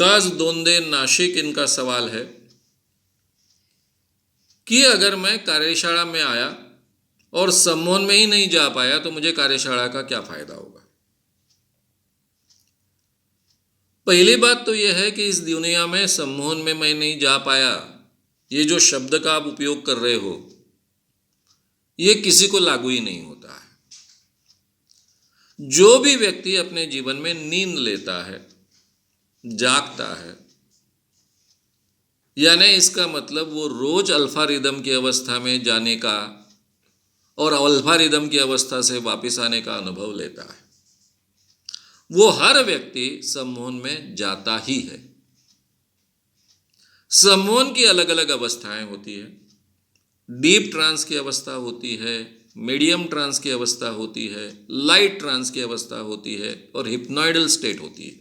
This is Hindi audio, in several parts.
विकास दोंदे नाशिक, इनका सवाल है कि अगर मैं कार्यशाला में आया और सम्मोहन में ही नहीं जा पाया तो मुझे कार्यशाला का क्या फायदा होगा। पहली बात तो यह है कि इस दुनिया में सम्मोहन में मैं नहीं जा पाया, ये जो शब्द का आप उपयोग कर रहे हो, ये किसी को लागू ही नहीं होता है। जो भी व्यक्ति अपने जीवन में नींद लेता है, जागता है, यानी इसका मतलब वो रोज अल्फा रिदम की अवस्था में जाने का और अल्फा रिदम की अवस्था से वापस आने का अनुभव लेता है, वो हर व्यक्ति सम्मोहन में जाता ही है। सम्मोहन की अलग अलग अवस्थाएं होती है। डीप ट्रांस की अवस्था होती है, मीडियम ट्रांस की अवस्था होती है, लाइट ट्रांस की अवस्था होती है और हिप्नोइडल स्टेट होती है।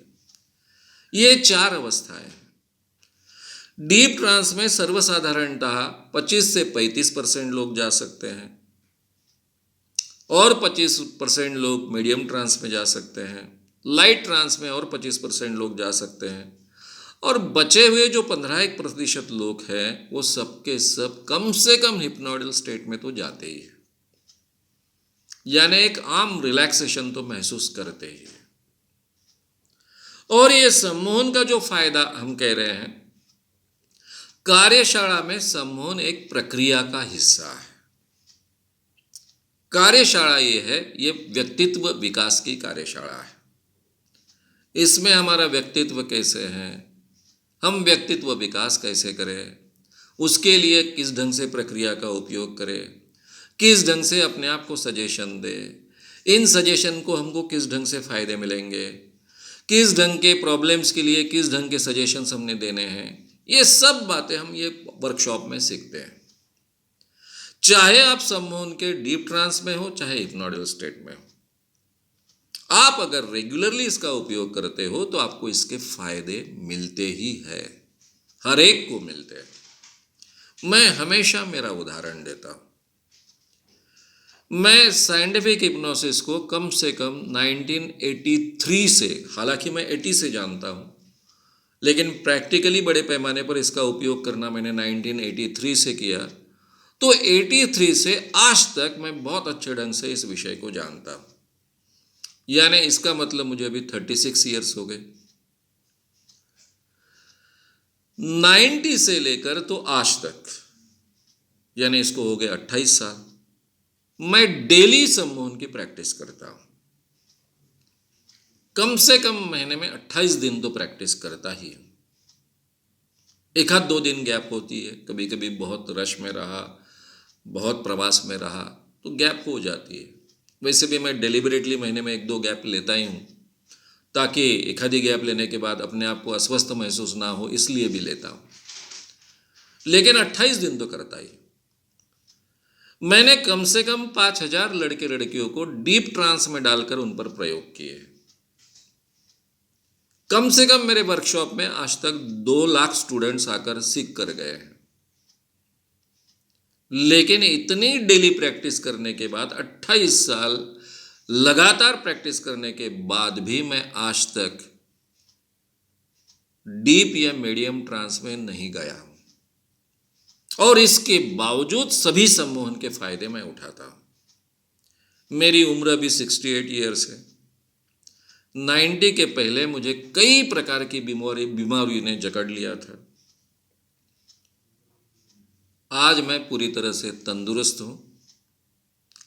ये 4 अवस्थाएं हैं। डीप ट्रांस में सर्वसाधारणतः 25 से 35% लोग जा सकते हैं और 25% लोग मीडियम ट्रांस में जा सकते हैं। लाइट ट्रांस में और 25% लोग जा सकते हैं और बचे हुए जो 15% लोग हैं वो सबके सब कम से कम हिप्नोइडल स्टेट में तो जाते ही हैं, यानी एक आम रिलैक्सेशन तो महसूस करते ही हैं। और ये सम्मोहन का जो फायदा हम कह रहे हैं, कार्यशाला में सम्मोहन एक प्रक्रिया का हिस्सा है। कार्यशाला ये व्यक्तित्व विकास की कार्यशाला है। इसमें हमारा व्यक्तित्व कैसे है, हम व्यक्तित्व विकास कैसे करें, उसके लिए किस ढंग से प्रक्रिया का उपयोग करें, किस ढंग से अपने आप को सजेशन दे, इन सजेशन को हमको किस ढंग से फ़ायदे मिलेंगे, किस ढंग के प्रॉब्लम्स के लिए किस ढंग के सजेशंस हमने देने हैं, ये सब बातें हम ये वर्कशॉप में सीखते हैं। चाहे आप सम्मोहन के डीप ट्रांस में हो, चाहे हिप्नोइडल स्टेट में हो, आप अगर रेगुलरली इसका उपयोग करते हो तो आपको इसके फायदे मिलते ही है, हर एक को मिलते हैं। मैं हमेशा मेरा उदाहरण देता हूं। मैं साइंटिफिक हिप्नोसिस को कम से कम 1983 से, हालांकि मैं 80 से जानता हूं, लेकिन प्रैक्टिकली बड़े पैमाने पर इसका उपयोग करना मैंने 1983 से किया। तो 83 से आज तक मैं बहुत अच्छे ढंग से इस विषय को जानता हूं, यानी इसका मतलब मुझे अभी 36 ईयर्स हो गए। 90 से लेकर तो आज तक, यानी इसको हो गए 28 साल, मैं डेली सम्मोहन की प्रैक्टिस करता हूं। कम से कम महीने में 28 दिन तो प्रैक्टिस करता ही हूं। एक आध 2 दिन गैप होती है, कभी कभी बहुत रश में रहा, बहुत प्रवास में रहा तो गैप हो जाती है। वैसे भी मैं डेलिबरेटली महीने में 1-2 गैप लेता ही हूँ, ताकि एक आधी गैप लेने के बाद अपने आप को अस्वस्थ महसूस ना हो, इसलिए भी लेता हूँ। लेकिन 28 दिन तो करता ही। मैंने कम से कम 5000 लड़के लड़कियों को डीप ट्रांस में डालकर उन पर प्रयोग किए। कम से कम मेरे वर्कशॉप में आज तक 2 लाख स्टूडेंट्स आकर सीख कर गए हैं। लेकिन इतनी डेली प्रैक्टिस करने के बाद, 28 साल लगातार प्रैक्टिस करने के बाद भी मैं आज तक डीप या मीडियम ट्रांस में नहीं गया हूं, और इसके बावजूद सभी सम्मोहन के फायदे मैं उठाता हूं। मेरी उम्र अभी 68 ईयर्स है। 90 के पहले मुझे कई प्रकार की बीमारी ने जकड़ लिया था। आज मैं पूरी तरह से तंदुरुस्त हूं।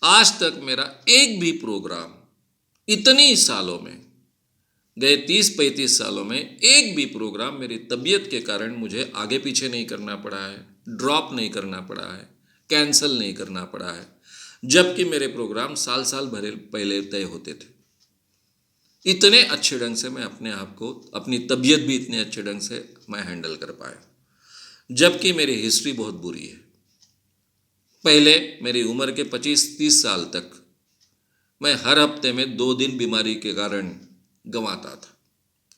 आज तक मेरा एक भी प्रोग्राम, इतनी सालों में, गए 30-35 सालों में एक भी प्रोग्राम मेरी तबीयत के कारण मुझे आगे पीछे नहीं करना पड़ा है, ड्रॉप नहीं करना पड़ा है, कैंसिल नहीं करना पड़ा है, जबकि मेरे प्रोग्राम साल साल भरे पहले तय होते थे। इतने अच्छे ढंग से मैं अपने आप को, अपनी तबीयत भी इतने अच्छे ढंग से मैं हैंडल कर पाया, जबकि मेरी हिस्ट्री बहुत बुरी है। पहले मेरी उम्र के 25-30 साल तक मैं हर हफ्ते में 2 दिन बीमारी के कारण गंवाता था,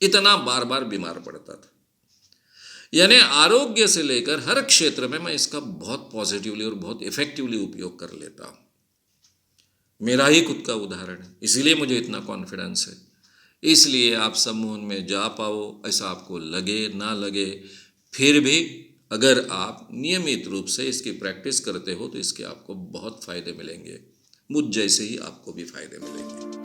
इतना बार बार बीमार पड़ता था। यानी आरोग्य से लेकर हर क्षेत्र में मैं इसका बहुत पॉजिटिवली और बहुत इफेक्टिवली उपयोग कर लेता हूँ। मेरा ही खुद का उदाहरण है, इसीलिए मुझे इतना कॉन्फिडेंस है इसलिए आप सम्मोहन में जा पाओ ऐसा आपको लगे ना लगे, फिर भी अगर आप नियमित रूप से इसकी प्रैक्टिस करते हो तो इसके आपको बहुत फ़ायदे मिलेंगे। मुझ जैसे ही आपको भी फ़ायदे मिलेंगे।